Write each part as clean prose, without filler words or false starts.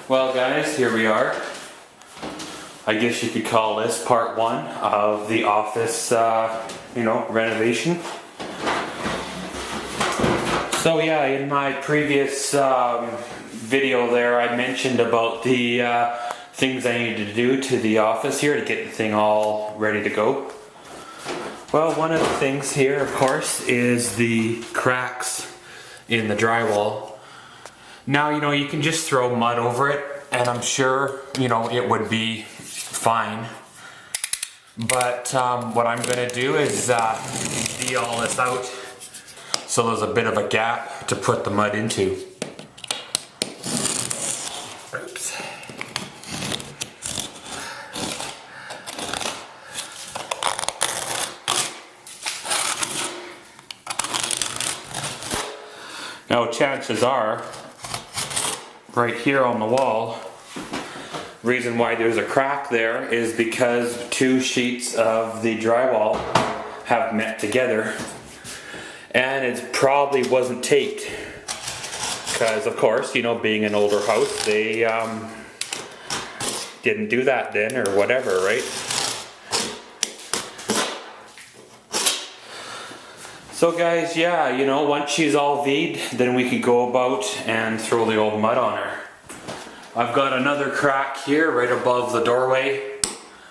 Well guys, here we are. I guess you could call this part one of the office, renovation. So yeah, in my previous video there I mentioned about the things I needed to do to the office here to get the thing all ready to go. Well, one of the things here, of course, is the cracks in the drywall. Now, you can just throw mud over it, and I'm sure, it would be fine. But what I'm going to do is D all this out so there's a bit of a gap to put the mud into. Oops. Now, chances are, right here on the wall, reason why there's a crack there is because two sheets of the drywall have met together and it probably wasn't taped because, of course, being an older house, they didn't do that then or whatever, right? So guys, yeah, once she's all V'd, then we could go about and throw the old mud on her. I've got another crack here right above the doorway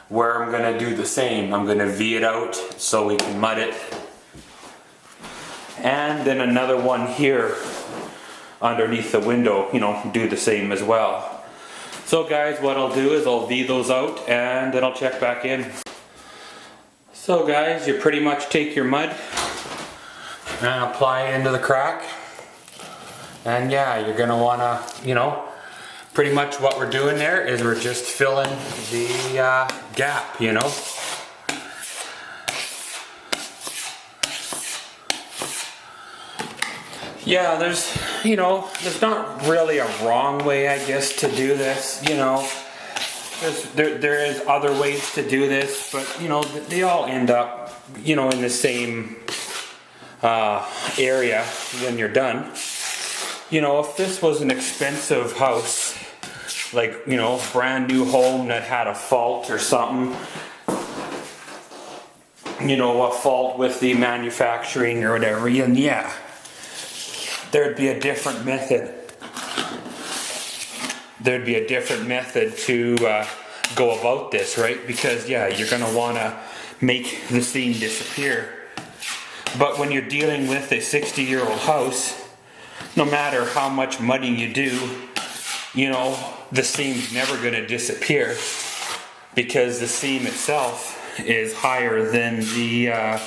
where I'm going to do the same. I'm going to V it out so we can mud it. And then another one here underneath the window, do the same as well. So guys, what I'll do is I'll V those out and then I'll check back in. So guys, you pretty much take your mud and apply it into the crack, and yeah, you're gonna wanna, pretty much what we're doing there is we're just filling the gap, Yeah, there's not really a wrong way, I guess, to do this, there is other ways to do this, but they all end up, in the same area when you're done. If this was an expensive house, like, brand new home that had a fault or something, a fault with the manufacturing or whatever, and yeah, there'd be a different method. There'd be a different method to go about this, right? Because yeah, you're gonna wanna make the seam disappear. But when you're dealing with a 60-year-old house, no matter how much mudding you do, the seam's never going to disappear because the seam itself is higher than the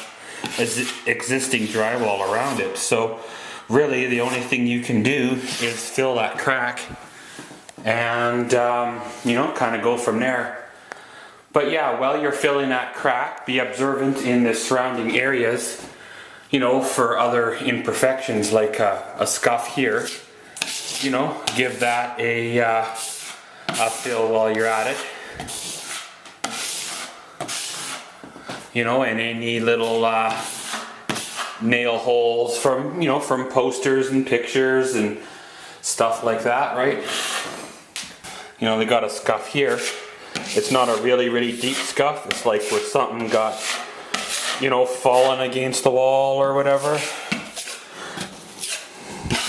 existing drywall around it. So really the only thing you can do is fill that crack and, kind of go from there. But yeah, while you're filling that crack, be observant in the surrounding areas, for other imperfections like a scuff here, give that a fill while you're at it. And any little nail holes from posters and pictures and stuff like that, right? They got a scuff here. It's not a really, really deep scuff. It's like where something got fallen against the wall or whatever.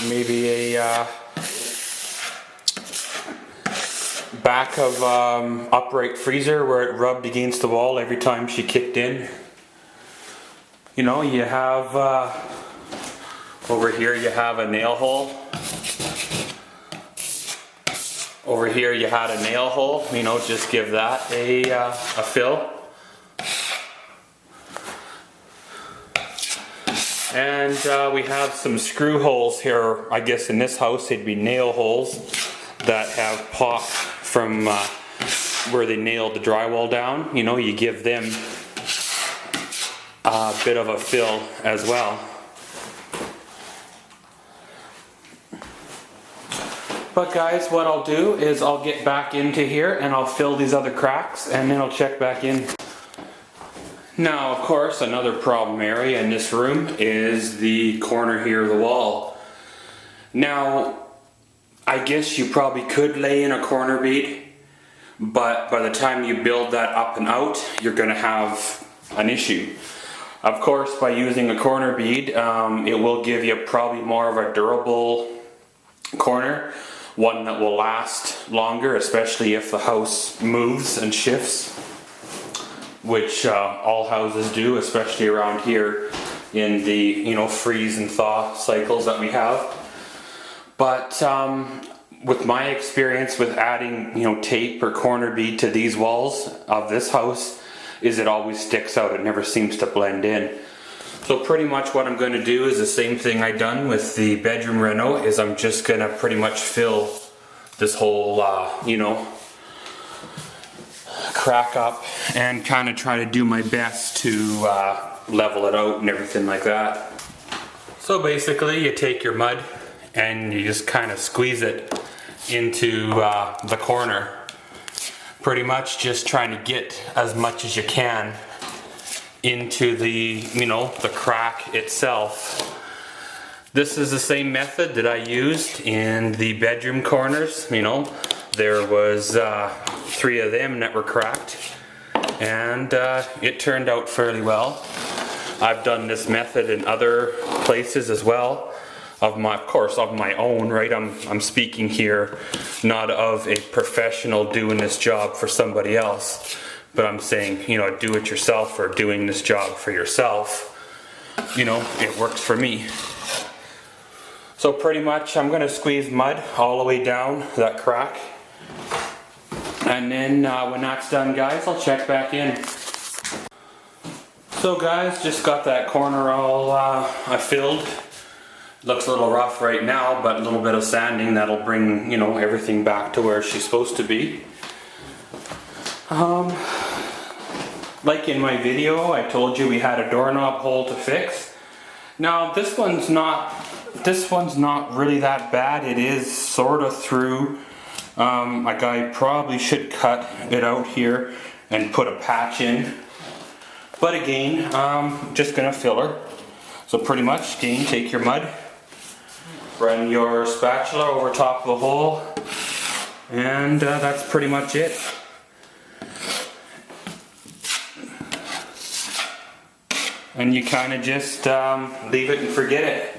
Maybe a back of upright freezer where it rubbed against the wall every time she kicked in. You have over here you have a nail hole. Over here you had a nail hole. Just give that a fill. And we have some screw holes here. I guess in this house they'd be nail holes that have popped from where they nailed the drywall down. You give them a bit of a fill as well. But guys, what I'll do is I'll get back into here and I'll fill these other cracks and then I'll check back in. Now, of course, another problem area in this room is the corner here of the wall. Now, I guess you probably could lay in a corner bead, but by the time you build that up and out, you're going to have an issue. Of course, by using a corner bead, it will give you probably more of a durable corner, one that will last longer, especially if the house moves and shifts, which all houses do, especially around here in the freeze and thaw cycles that we have. But with my experience with adding tape or corner bead to these walls of this house, is it always sticks out. It never seems to blend in. So pretty much what I'm going to do is the same thing I done with the bedroom reno, is I'm just going to pretty much fill this whole crack up and kind of try to do my best to level it out and everything like that. So basically you take your mud and you just kind of squeeze it into the corner. Pretty much just trying to get as much as you can into the the crack itself. This is the same method that I used in the bedroom corners. There was 3 of them that were cracked, and it turned out fairly well. I've done this method in other places as well, of my own, right? I'm speaking here not of a professional doing this job for somebody else, but I'm saying, do it yourself, or doing this job for yourself. It works for me. So pretty much I'm going to squeeze mud all the way down that crack, and then when that's done, guys, I'll check back in. So guys, just got that corner all I filled. Looks a little rough right now, but a little bit of sanding that'll bring everything back to where she's supposed to be. Like in my video, I told you we had a doorknob hole to fix. Now this one's not really that bad. It is sort of through. A guy probably should cut it out here and put a patch in. But again, just gonna fill her. So pretty much, again, take your mud, run your spatula over top of the hole, and that's pretty much it. And you kind of just leave it and forget it.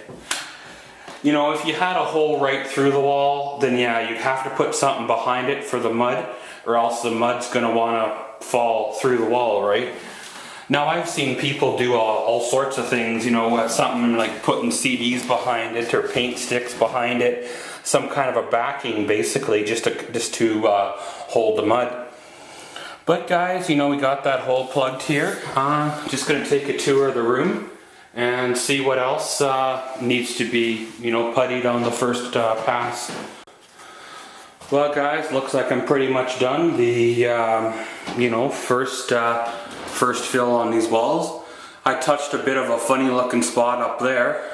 If you had a hole right through the wall, then yeah, you'd have to put something behind it for the mud, or else the mud's going to want to fall through the wall, right? Now I've seen people do all sorts of things, something like putting CDs behind it or paint sticks behind it, some kind of a backing basically, just to hold the mud. But guys, we got that hole plugged here. Just going to take a tour of the room and see what else needs to be, puttied on the first pass. Well guys, looks like I'm pretty much done the, first fill on these walls. I touched a bit of a funny looking spot up there,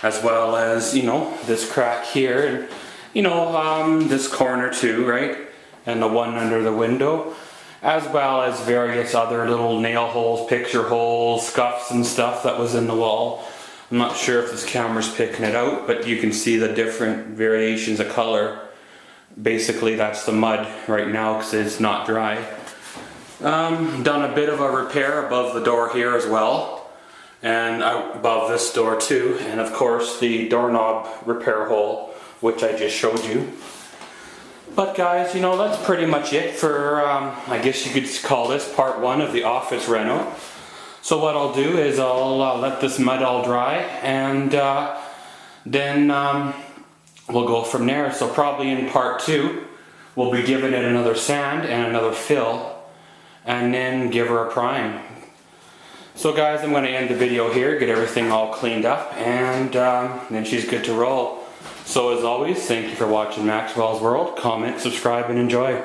as well as, this crack here, and, this corner too, right? And the one under the window, as well as various other little nail holes, picture holes, scuffs and stuff that was in the wall. I'm not sure if this camera's picking it out, but you can see the different variations of color. Basically that's the mud right now because it's not dry. Done a bit of a repair above the door here as well, and above this door too, and of course the doorknob repair hole, which I just showed you. But guys, that's pretty much it for, I guess you could call this part 1 of the office reno. So what I'll do is I'll let this mud all dry, and then we'll go from there. So probably in part 2, we'll be giving it another sand and another fill, and then give her a prime. So guys, I'm going to end the video here, get everything all cleaned up, and then she's good to roll. So as always, thank you for watching Maxwell's World. Comment, subscribe, and enjoy.